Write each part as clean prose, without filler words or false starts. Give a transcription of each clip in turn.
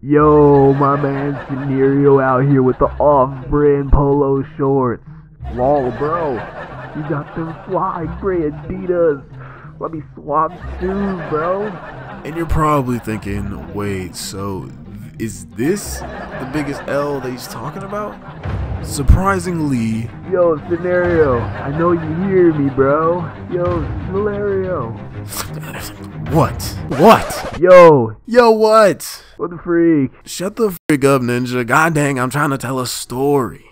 Yo, my man Scenario out here with the off-brand polo shorts. Lol, bro. You got them fly gray Adidas. Let me swap shoes, bro. And you're probably thinking, wait, so is this the biggest L that he's talking about? Surprisingly, Yo, Scenario. I know you hear me, bro. Yo, Scenario. what? What? Yo, What? what the freak? Shut the frick up, Ninja. God dang, I'm trying to tell a story.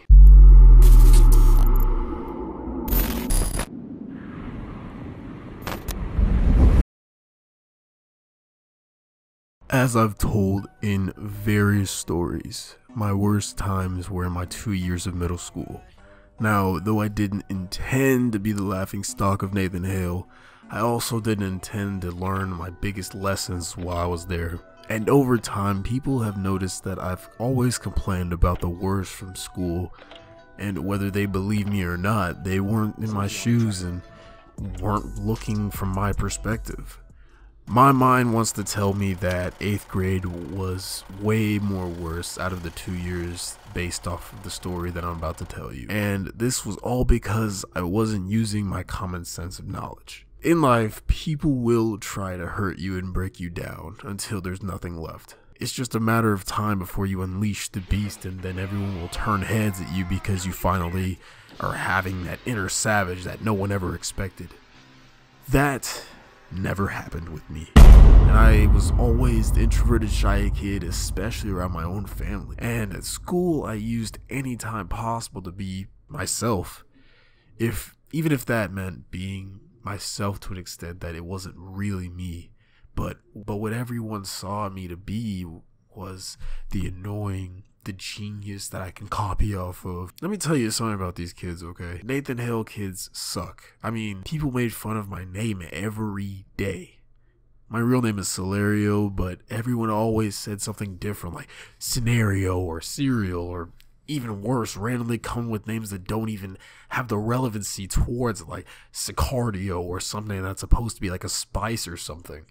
As I've told in various stories, my worst times were in my 2 years of middle school. Now, though I didn't intend to be the laughing stock of Nathan Hale, I also didn't intend to learn my biggest lessons while I was there. And over time, people have noticed that I've always complained about the worst from school, and whether they believe me or not, they weren't in my shoes and weren't looking from my perspective. My mind wants to tell me that 8th grade was way more worse out of the 2 years based off of the story that I'm about to tell you. And this was all because I wasn't using my common sense of knowledge. In life, people will try to hurt you and break you down until there's nothing left. It's just a matter of time before you unleash the beast, and then everyone will turn heads at you because you finally are having that inner savage that no one ever expected. That never happened with me. And I was always the introverted, shy kid, especially around my own family. And at school, I used any time possible to be myself. Even if that meant being myself to an extent that it wasn't really me. But what everyone saw me to be was the annoying, the genius that I can copy off of. Let me tell you something about these kids, okay? Nathan Hale kids suck. I mean, people made fun of my name every day. My real name is Scenario, but everyone always said something different, like Scenario or Cereal, or even worse, randomly come with names that don't even have the relevancy towards it, like Sicardio or something that's supposed to be like a spice or something.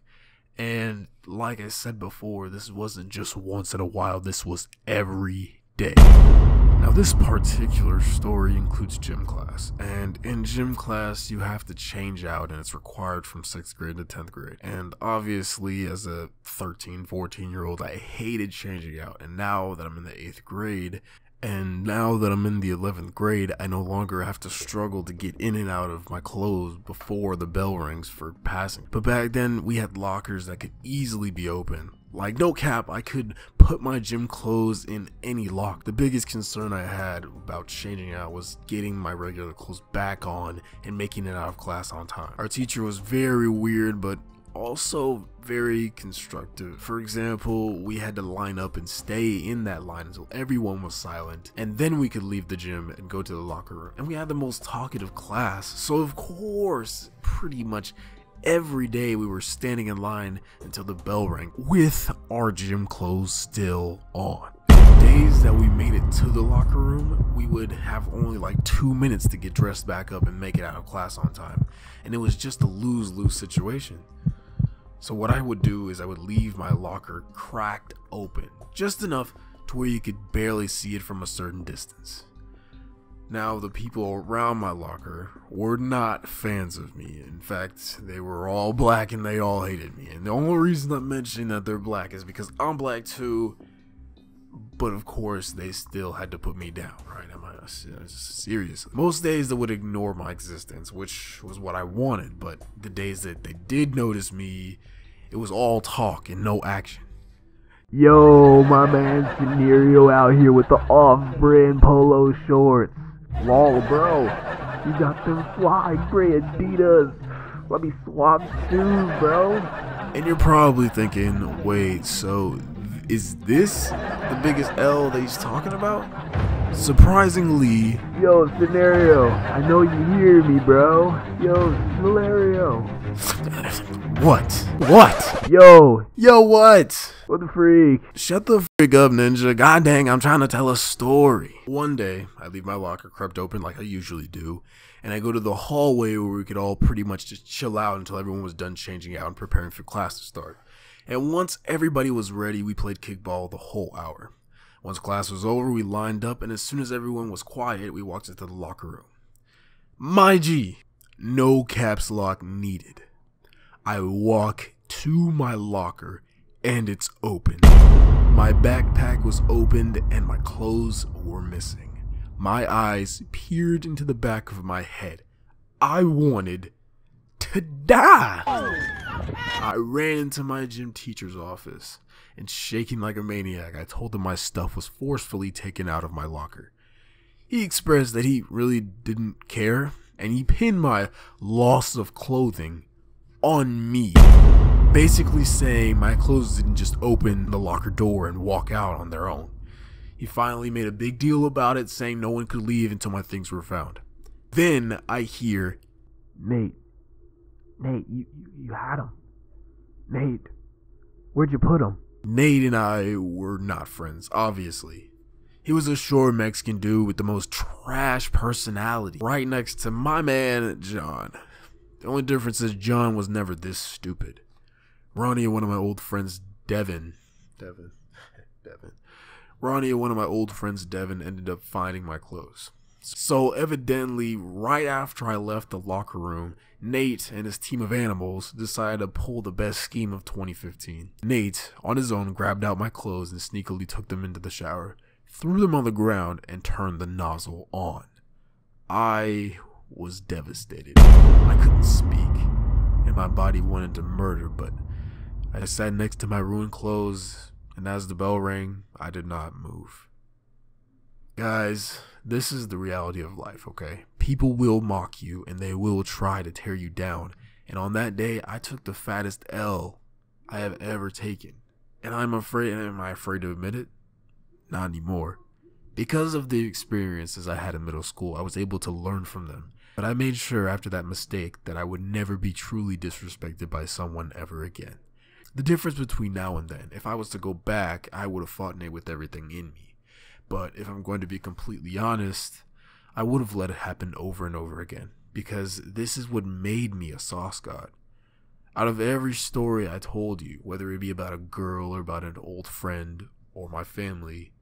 And like I said before, this wasn't just once in a while, this was every day. Now this particular story includes gym class, and in gym class you have to change out, and it's required from 6th grade to 10th grade. And obviously as a 13, 14-year-old, I hated changing out, and now that I'm in the 8th grade, and now that I'm in the 11th grade, I no longer have to struggle to get in and out of my clothes before the bell rings for passing. But back then, we had lockers that could easily be open. Like, no cap, I could put my gym clothes in any lock. The biggest concern I had about changing out was getting my regular clothes back on and making it out of class on time. Our teacher was very weird, but also very constructive. For example, we had to line up and stay in that line until everyone was silent, and then we could leave the gym and go to the locker room. And we had the most talkative class, so of course, pretty much every day we were standing in line until the bell rang with our gym clothes still on. Days that we made it to the locker room, we would have only like 2 minutes to get dressed back up and make it out of class on time. And it was just a lose-lose situation. So what I would do is I would leave my locker cracked open, just enough to where you could barely see it from a certain distance. Now, the people around my locker were not fans of me. In fact, they were all black and they all hated me. And the only reason I'm mentioning that they're black is because I'm black too. But of course, they still had to put me down, right? Seriously. Most days they would ignore my existence, which was what I wanted. But the days that they did notice me, it was all talk and no action. Yo, my man Scenario out here with the off-brand polo shorts. Lol, bro. You got them fly gray Adidas. Let me swap shoes, bro. And you're probably thinking, wait, so is this the biggest L that he's talking about? Surprisingly, Yo, Scenario. I know you hear me, bro. Yo, Scenario. What? Yo, What? what the freak? Shut the frick up, Ninja. God dang, I'm trying to tell a story. One day, I leave my locker crept open like I usually do, and I go to the hallway where we could all pretty much just chill out until everyone was done changing out and preparing for class to start. And once everybody was ready, we played kickball the whole hour. Once class was over, we lined up, and as soon as everyone was quiet, we walked into the locker room. My G, no caps lock needed. I walk to my locker, and it's open. My backpack was opened, and my clothes were missing. My eyes peered into the back of my head. I wanted to die. I ran into my gym teacher's office, and shaking like a maniac, I told him my stuff was forcefully taken out of my locker. He expressed that he really didn't care, and he pinned my loss of clothing on me, basically saying my clothes didn't just open the locker door and walk out on their own. He finally made a big deal about it, saying no one could leave until my things were found. Then I hear, Nate, you had him. Nate, where'd you put him? Nate and I were not friends, obviously. He was a short Mexican dude with the most trash personality, right next to my man, John. The only difference is John was never this stupid. Ronnie and one of my old friends, Devin ended up finding my clothes. So evidently, right after I left the locker room, Nate and his team of animals decided to pull the best scheme of 2015. Nate, on his own, grabbed out my clothes and sneakily took them into the shower, threw them on the ground, and turned the nozzle on. I was devastated. I couldn't speak, and my body wanted to murder, but I sat next to my ruined clothes, and as the bell rang, I did not move. Guys, this is the reality of life, okay? People will mock you, and they will try to tear you down, and on that day, I took the fattest L I have ever taken. And am I afraid to admit it? Not anymore. Because of the experiences I had in middle school, I was able to learn from them. But I made sure after that mistake that I would never be truly disrespected by someone ever again. The difference between now and then, if I was to go back, I would have fought Nate with everything in me. But if I'm going to be completely honest, I would have let it happen over and over again. Because this is what made me a sauce god. Out of every story I told you, whether it be about a girl or about an old friend or my family,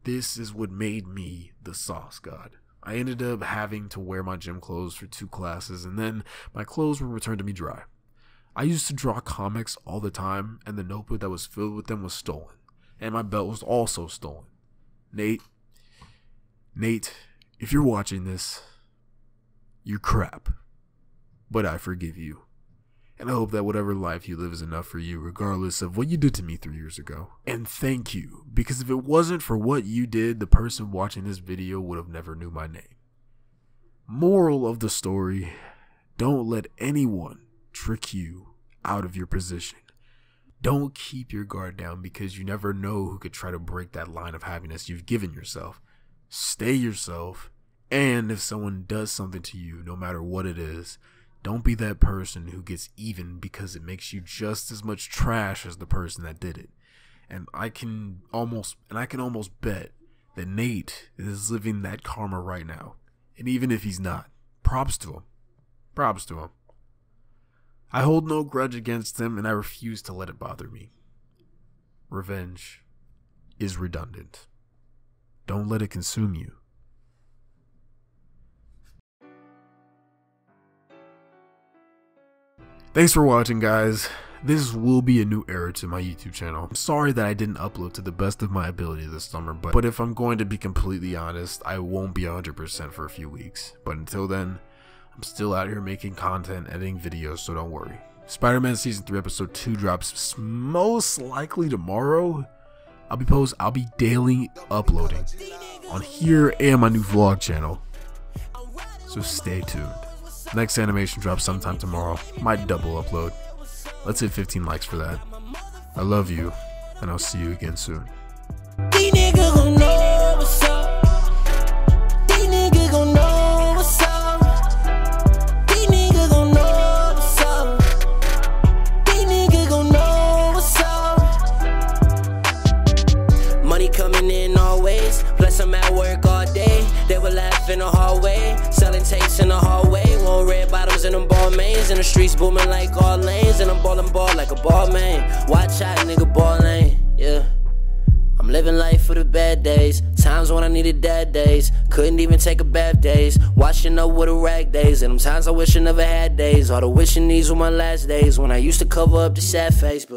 this is what made me the sauce god. I ended up having to wear my gym clothes for 2 classes, and then my clothes were returned to me dry. I used to draw comics all the time, and the notebook that was filled with them was stolen. And my belt was also stolen. Nate, if you're watching this, you're crap. But I forgive you. And I hope that whatever life you live is enough for you, regardless of what you did to me 3 years ago. And thank you, because if it wasn't for what you did, the person watching this video would have never knew my name. Moral of the story, don't let anyone trick you out of your position. Don't keep your guard down, because you never know who could try to break that line of happiness you've given yourself. Stay yourself, and if someone does something to you, no matter what it is, don't be that person who gets even because it makes you just as much trash as the person that did it. And I can almost bet that Nate is living that karma right now. And even if he's not, props to him. Props to him. I hold no grudge against him, and I refuse to let it bother me. Revenge is redundant. Don't let it consume you. Thanks for watching, guys. This will be a new era to my YouTube channel. I'm sorry that I didn't upload to the best of my ability this summer, but if I'm going to be completely honest, I won't be 100% for a few weeks. But until then, I'm still out here making content, editing videos, so don't worry. Spider-Man Season 3 Episode 2 drops most likely tomorrow. I'll be daily uploading on here and my new vlog channel. So stay tuned. Next animation drops sometime tomorrow. Might double upload. Let's hit 15 likes for that. I love you, and I'll see you again soon. Money coming in always, plus I'm at work all day. They would laugh in the hallway, selling tapes in the hallway. Wearing red bottoms and them ball mains, and the streets booming like all lanes. And I'm ballin' ball like a ball man. Watch out, nigga, ball lane, yeah. I'm living life for the bad days, times when I needed dad days. Couldn't even take a bath days, washing up with a rag days. And them times I wish I never had days. All the wishing these were my last days, when I used to cover up the sad face. But